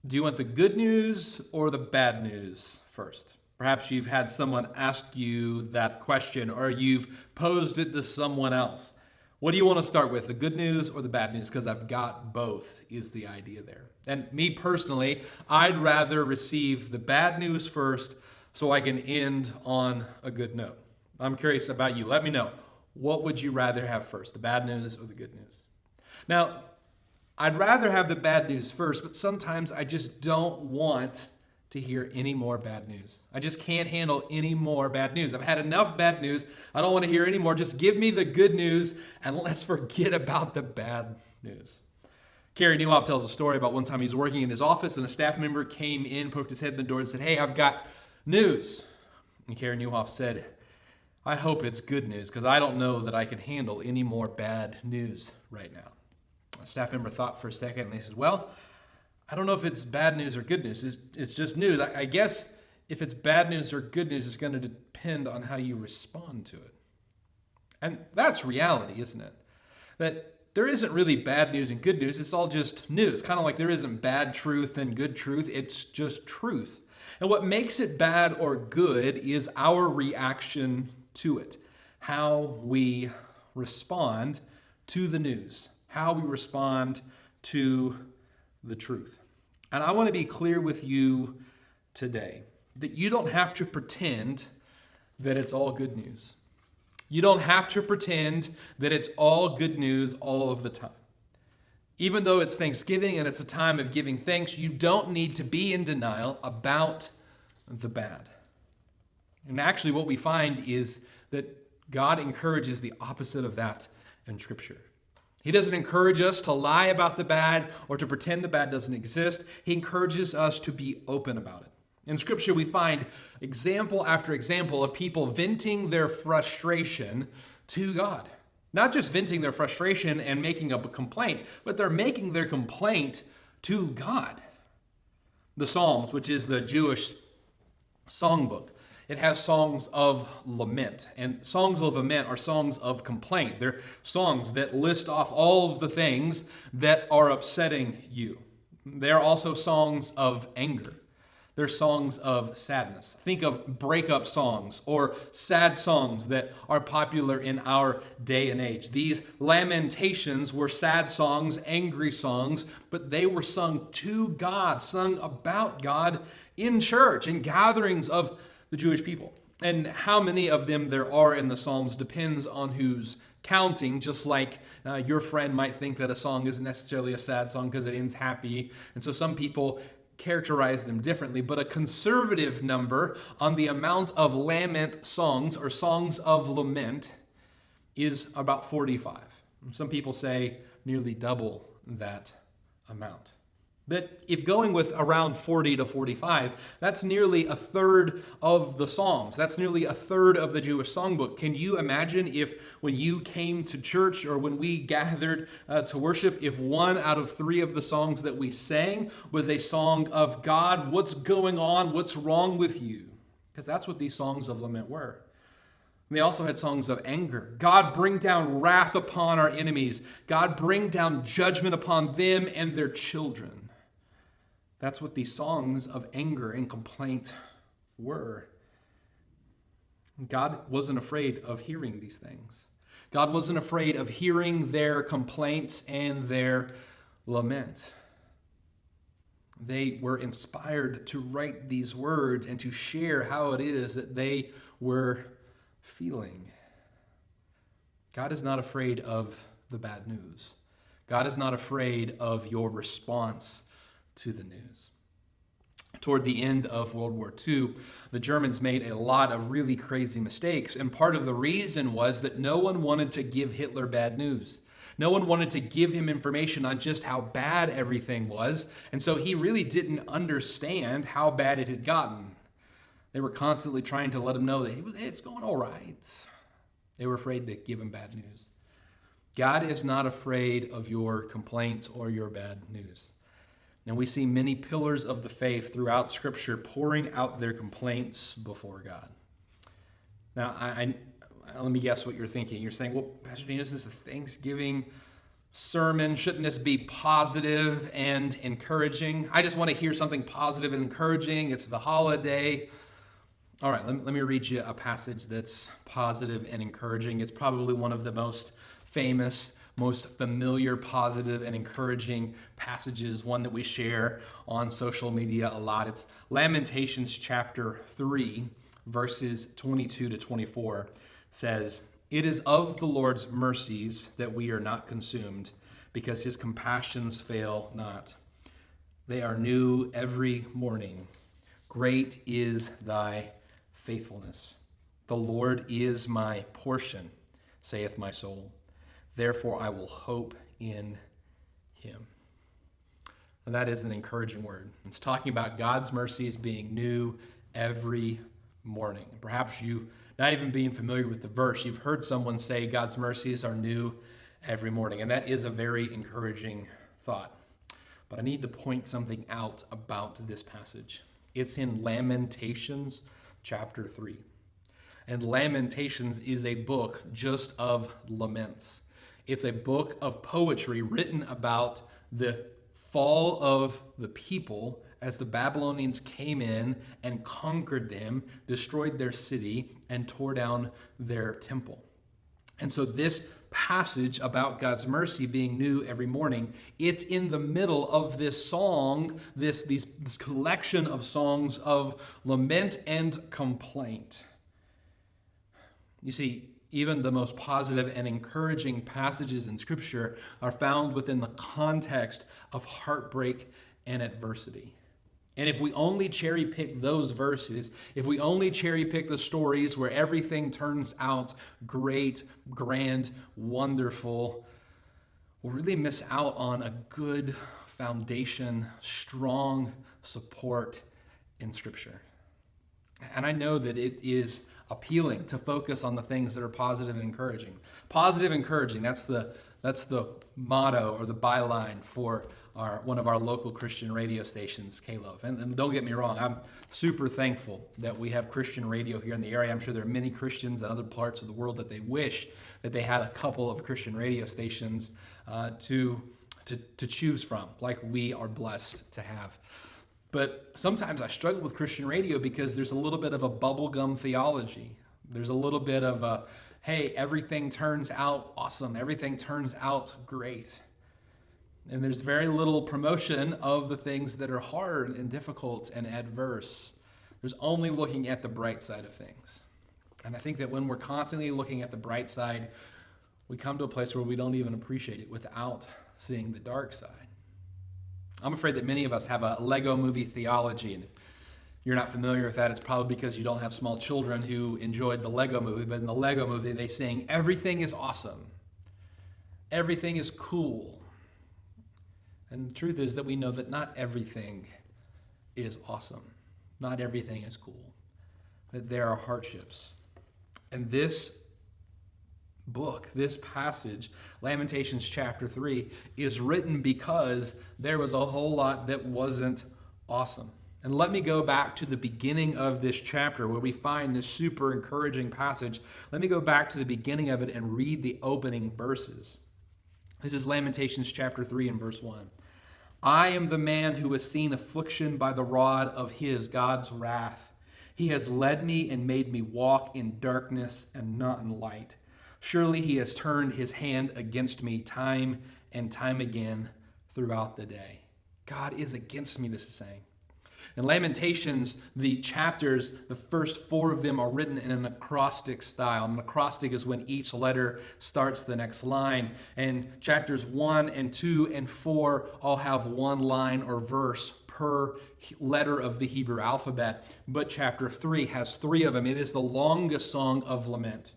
Do you want the good news or the bad news first? Perhaps you've had someone ask you that question or you've posed it to someone else. What do you want to start with, the good news or the bad news? Because I've got both, is the idea there. And me personally, I'd rather receive the bad news first so I can end on a good note. I'm curious about you. Let me know. What would you rather have first, the bad news or the good news? Now, I'd rather have the bad news first, but sometimes I just don't want to hear any more bad news. I just can't handle any more bad news. I've had enough bad news. I don't want to hear any more. Just give me the good news and let's forget about the bad news. Kerry Newhoff tells a story about one time he was working in his office and a staff member came in, poked his head in the door and said, "Hey, I've got news." And Kerry Newhoff said, "I hope it's good news because I don't know that I can handle any more bad news right now." A staff member thought for a second and they said, "Well, I don't know if it's bad news or good news. It's just news. I guess if it's bad news or good news, it's going to depend on how you respond to it." And that's reality, isn't it? That there isn't really bad news and good news. It's all just news. Kind of like there isn't bad truth and good truth. It's just truth. And what makes it bad or good is our reaction to it. How we respond to the news. How we respond to the truth. And I want to be clear with you today that you don't have to pretend that it's all good news. You don't have to pretend that it's all good news all of the time. Even though it's Thanksgiving and it's a time of giving thanks, you don't need to be in denial about the bad. And actually what we find is that God encourages the opposite of that in Scripture. He doesn't encourage us to lie about the bad or to pretend the bad doesn't exist. He encourages us to be open about it. In Scripture, we find example after example of people venting their frustration to God. Not just venting their frustration and making up a complaint, but they're making their complaint to God. The Psalms, which is the Jewish songbook, it has songs of lament. And songs of lament are songs of complaint. They're songs that list off all of the things that are upsetting you. They're also songs of anger. They're songs of sadness. Think of breakup songs or sad songs that are popular in our day and age. These lamentations were sad songs, angry songs, but they were sung to God, sung about God in church, in gatherings of the Jewish people. And how many of them there are in the Psalms depends on who's counting, just like your friend might think that a song isn't necessarily a sad song because it ends happy. And so some people characterize them differently, but a conservative number on the amount of lament songs or songs of lament is about 45. And some people say nearly double that amount. But if going with around 40 to 45, that's nearly a third of the Psalms. That's nearly a third of the Jewish songbook. Can you imagine if when you came to church or when we gathered to worship, if 1 out of 3 of the songs that we sang was a song of God, what's going on? What's wrong with you? Because that's what these songs of lament were. And they also had songs of anger. God, bring down wrath upon our enemies. God, bring down judgment upon them and their children. That's what these songs of anger and complaint were. God wasn't afraid of hearing these things. God wasn't afraid of hearing their complaints and their lament. They were inspired to write these words and to share how it is that they were feeling. God is not afraid of the bad news. God is not afraid of your response to the news. Toward the end of World War II, the Germans made a lot of really crazy mistakes, and part of the reason was that no one wanted to give Hitler bad news. No one wanted to give him information on just how bad everything was, and so he really didn't understand how bad it had gotten. They were constantly trying to let him know that it's going all right. They were afraid to give him bad news. God is not afraid of your complaints or your bad news. And we see many pillars of the faith throughout Scripture pouring out their complaints before God. Now, let me guess what you're thinking. You're saying, well, Pastor Dean, is this a Thanksgiving sermon, shouldn't this be positive and encouraging? I just want to hear something positive and encouraging. It's the holiday. All right, let me read you a passage that's positive and encouraging. It's probably one of the most famous, most familiar, positive and encouraging passages, one that we share on social media a lot. It's Lamentations chapter 3, verses 22 to 24. It says, "It is of the Lord's mercies that we are not consumed, because his compassions fail not. They are new every morning. Great is thy faithfulness. The Lord is my portion, saith my soul. Therefore I will hope in him." And that is an encouraging word. It's talking about God's mercies being new every morning. Perhaps you, not even being familiar with the verse, you've heard someone say God's mercies are new every morning. And that is a very encouraging thought. But I need to point something out about this passage. It's in Lamentations chapter 3. And Lamentations is a book just of laments. It's a book of poetry written about the fall of the people as the Babylonians came in and conquered them, destroyed their city, and tore down their temple. And so this passage about God's mercy being new every morning, it's in the middle of this song, this collection of songs of lament and complaint. You see, even the most positive and encouraging passages in Scripture are found within the context of heartbreak and adversity. And if we only cherry pick those verses, if we only cherry pick the stories where everything turns out great, grand, wonderful, we'll really miss out on a good foundation, strong support in Scripture. And I know that it is appealing to focus on the things that are positive and encouraging. Positive, encouraging, that's the motto or the byline for one of our local Christian radio stations, K-Love. And don't get me wrong, I'm super thankful that we have Christian radio here in the area. I'm sure there are many Christians in other parts of the world that they wish that they had a couple of Christian radio stations to choose from, like we are blessed to have. But sometimes I struggle with Christian radio because there's a little bit of a bubblegum theology. There's a little bit of a, hey, everything turns out awesome. Everything turns out great. And there's very little promotion of the things that are hard and difficult and adverse. There's only looking at the bright side of things. And I think that when we're constantly looking at the bright side, we come to a place where we don't even appreciate it without seeing the dark side. I'm afraid that many of us have a Lego movie theology, and if you're not familiar with that, it's probably because you don't have small children who enjoyed the Lego movie. But in the Lego movie, they sing, everything is awesome. Everything is cool. And the truth is that we know that not everything is awesome. Not everything is cool. That there are hardships. And this book, this passage, Lamentations chapter 3, is written because there was a whole lot that wasn't awesome. And let me go back to the beginning of this chapter where we find this super encouraging passage. Let me go back to the beginning of it and read the opening verses. This is Lamentations chapter 3 and verse 1. "I am the man who has seen affliction by the rod of his, God's wrath. He has led me and made me walk in darkness and not in light. Surely he has turned his hand against me time and time again throughout the day." God is against me, this is saying. In Lamentations, the chapters, the first 4 of them are written in an acrostic style. An acrostic is when each letter starts the next line. And chapters 1 and 2 and 4 all have one line or verse per letter of the Hebrew alphabet. But chapter 3 has 3 of them. It is the longest song of lament.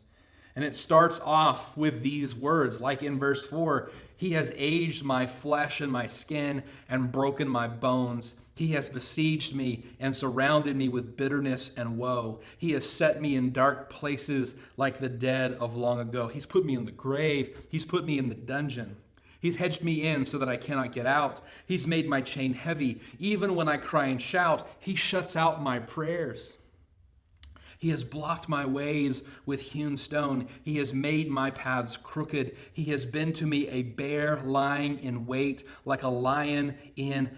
And it starts off with these words, like in verse 4, "He has aged my flesh and my skin and broken my bones. He has besieged me and surrounded me with bitterness and woe. He has set me in dark places like the dead of long ago. He's put me in the grave. He's put me in the dungeon. He's hedged me in so that I cannot get out. He's made my chain heavy. Even when I cry and shout, he shuts out my prayers. He has blocked my ways with hewn stone. He has made my paths crooked. He has been to me a bear lying in wait, like a lion in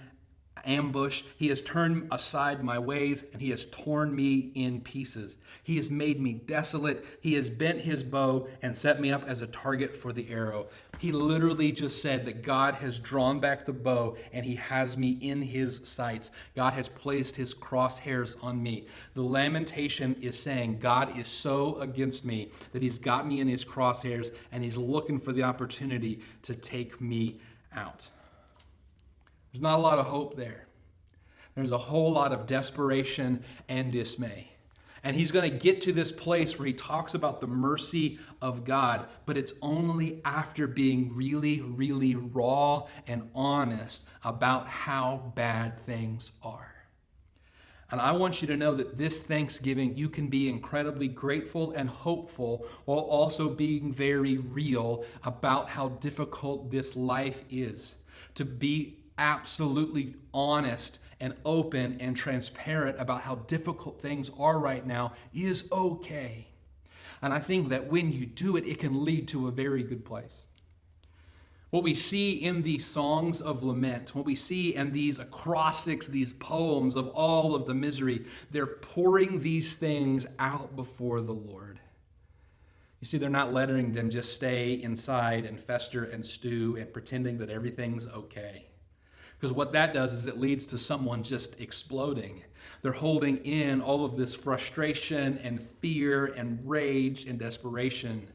ambush. He has turned aside my ways, and he has torn me in pieces. He has made me desolate. He has bent his bow and set me up as a target for the arrow. He literally just said that God has drawn back the bow and he has me in his sights. God has placed his crosshairs on me. The lamentation is saying God is so against me that he's got me in his crosshairs and he's looking for the opportunity to take me out. There's not a lot of hope there. There's a whole lot of desperation and dismay. And he's going to get to this place where he talks about the mercy of God, but it's only after being really, really raw and honest about how bad things are. And I want you to know that this Thanksgiving, you can be incredibly grateful and hopeful while also being very real about how difficult this life is. To be absolutely honest and open and transparent about how difficult things are right now is okay. And I think that when you do it, it can lead to a very good place. What we see in these songs of lament, what we see in these acrostics, these poems of all of the misery, they're pouring these things out before the Lord. You see, they're not letting them just stay inside and fester and stew and pretending that everything's okay. Because what that does is it leads to someone just exploding. They're holding in all of this frustration and fear and rage and desperation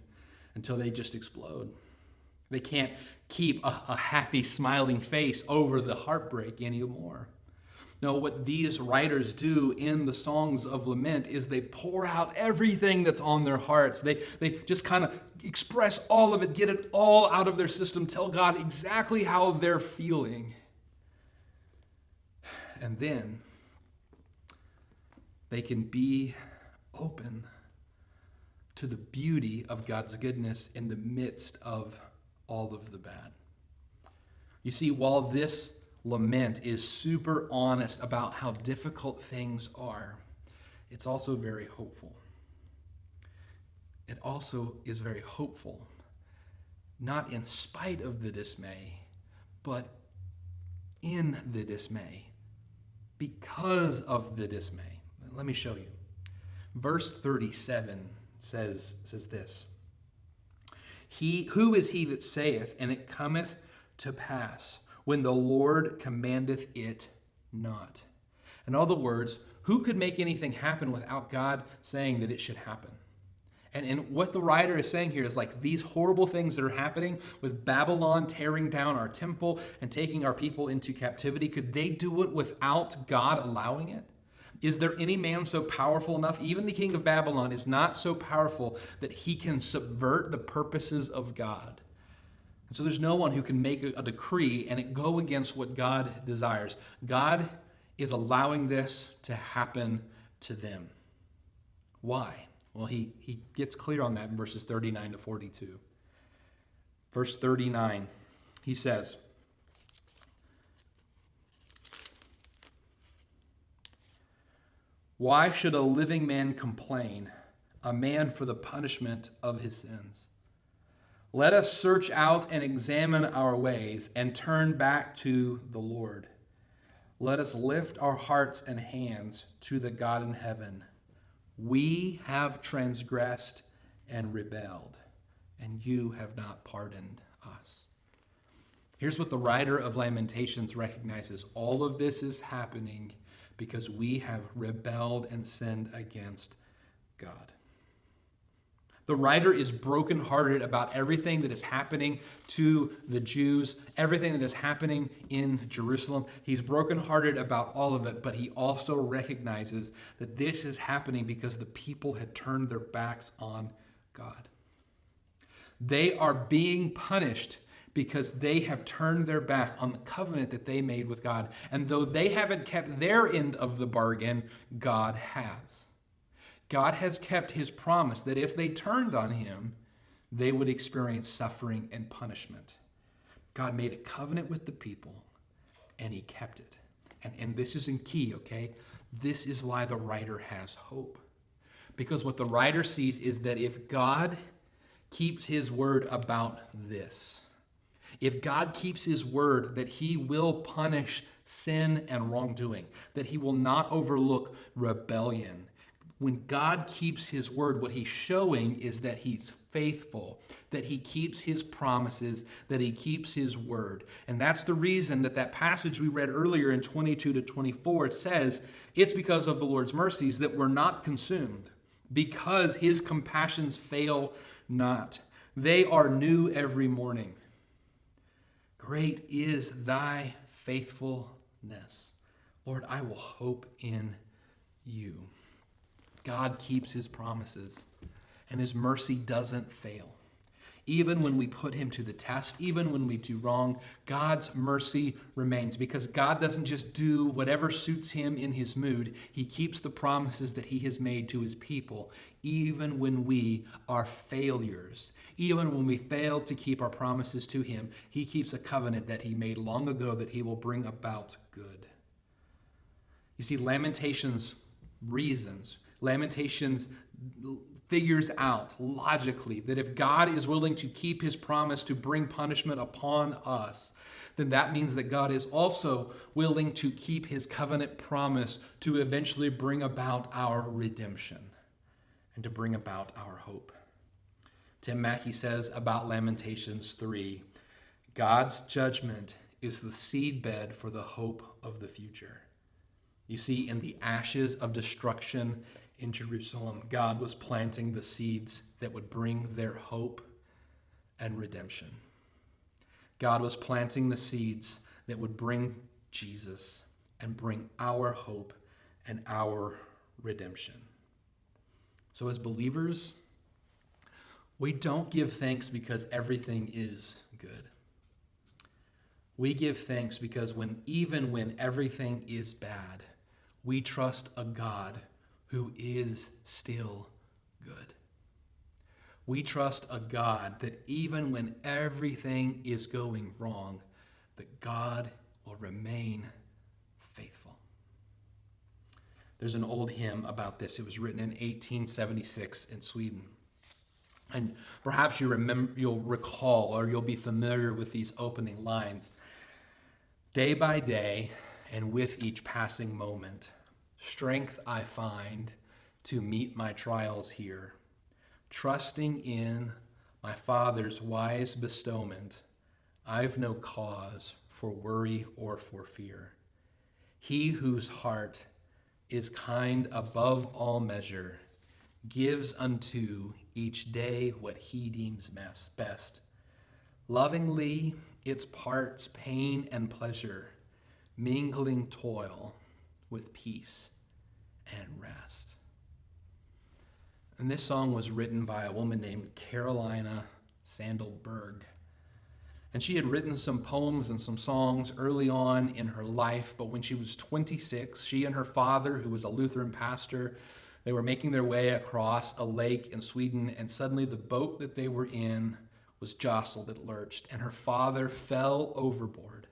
until they just explode. They can't keep a happy, smiling face over the heartbreak anymore. No, what these writers do in the songs of lament is they pour out everything that's on their hearts. They just kind of express all of it, get it all out of their system, tell God exactly how they're feeling. And then they can be open to the beauty of God's goodness in the midst of all of the bad. You see, while this lament is super honest about how difficult things are, it's also very hopeful. It also is very hopeful, not in spite of the dismay, but in the dismay. Because of the dismay. Let me show you. Verse 37 says this. Who is he that saith, and it cometh to pass, when the Lord commandeth it not? In other words, who could make anything happen without God saying that it should happen? And what the writer is saying here is like these horrible things that are happening with Babylon tearing down our temple and taking our people into captivity. Could they do it without God allowing it? Is there any man so powerful enough? Even the king of Babylon is not so powerful that he can subvert the purposes of God. And so there's no one who can make a decree and it go against what God desires. God is allowing this to happen to them. Why? Well, he gets clear on that in verses 39 to 42. Verse 39, he says, "Why should a living man complain, a man for the punishment of his sins? Let us search out and examine our ways and turn back to the Lord. Let us lift our hearts and hands to the God in heaven. We have transgressed and rebelled, and you have not pardoned us." Here's what the writer of Lamentations recognizes. All of this is happening because we have rebelled and sinned against God. The writer is brokenhearted about everything that is happening to the Jews, everything that is happening in Jerusalem. He's brokenhearted about all of it, but he also recognizes that this is happening because the people had turned their backs on God. They are being punished because they have turned their back on the covenant that they made with God. And though they haven't kept their end of the bargain, God has. God has kept his promise that if they turned on him, they would experience suffering and punishment. God made a covenant with the people, and he kept it. And this is in key, okay? This is why the writer has hope. Because what the writer sees is that if God keeps his word about this, if God keeps his word that he will punish sin and wrongdoing, that he will not overlook rebellion, when God keeps his word, what he's showing is that he's faithful, that he keeps his promises, that he keeps his word. And that's the reason that passage we read earlier in 22 to 24, it says, it's because of the Lord's mercies that we're not consumed, because his compassions fail not. They are new every morning. Great is thy faithfulness. Lord, I will hope in you. God keeps his promises, and his mercy doesn't fail. Even when we put him to the test, even when we do wrong, God's mercy remains, because God doesn't just do whatever suits him in his mood. He keeps the promises that he has made to his people, even when we are failures. Even when we fail to keep our promises to him, he keeps a covenant that he made long ago that he will bring about good. You see, Lamentations figures out logically that if God is willing to keep his promise to bring punishment upon us, then that means that God is also willing to keep his covenant promise to eventually bring about our redemption and to bring about our hope. Tim Mackey says about Lamentations 3, God's judgment is the seedbed for the hope of the future. You see, in the ashes of destruction in Jerusalem, God was planting the seeds that would bring their hope and redemption. God was planting the seeds that would bring Jesus and bring our hope and our redemption. So as believers, we don't give thanks because everything is good. We give thanks because even when everything is bad, we trust a God who is still good. We trust a God that even when everything is going wrong, that God will remain faithful. There's an old hymn about this. It was written in 1876 in Sweden. And perhaps you'll recall or you'll be familiar with these opening lines. Day by day, and with each passing moment, strength I find to meet my trials here. Trusting in my Father's wise bestowment, I've no cause for worry or for fear. He whose heart is kind above all measure gives unto each day what he deems best. Lovingly its parts pain and pleasure, mingling toil with peace and rest. And this song was written by a woman named Carolina Sandelberg. And she had written some poems and some songs early on in her life, but when she was 26, she and her father, who was a Lutheran pastor, they were making their way across a lake in Sweden, and suddenly the boat that they were in was jostled, it lurched, and her father fell overboard.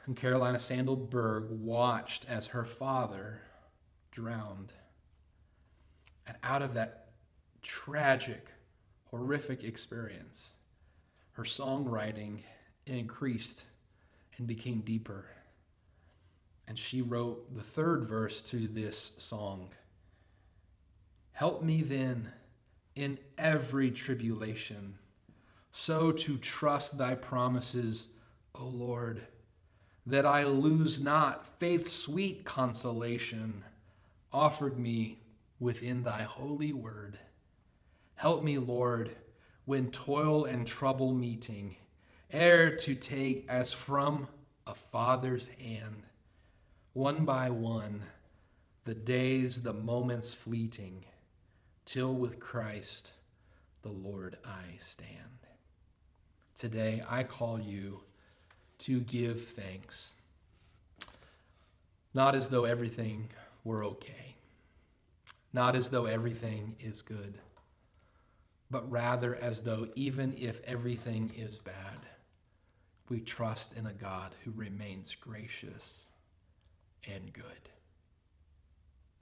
And Carolina Sandelberg watched as her father drowned. And out of that tragic, horrific experience, her songwriting increased and became deeper. And she wrote the third verse to this song. Help me then in every tribulation, so to trust thy promises, O Lord, that I lose not faith's sweet consolation offered me within thy holy word. Help me, Lord, when toil and trouble meeting, ere to take as from a father's hand, one by one, the days, the moments fleeting, till with Christ the Lord I stand. Today I call you to give thanks, not as though everything were okay, not as though everything is good, but rather as though even if everything is bad, we trust in a God who remains gracious and good.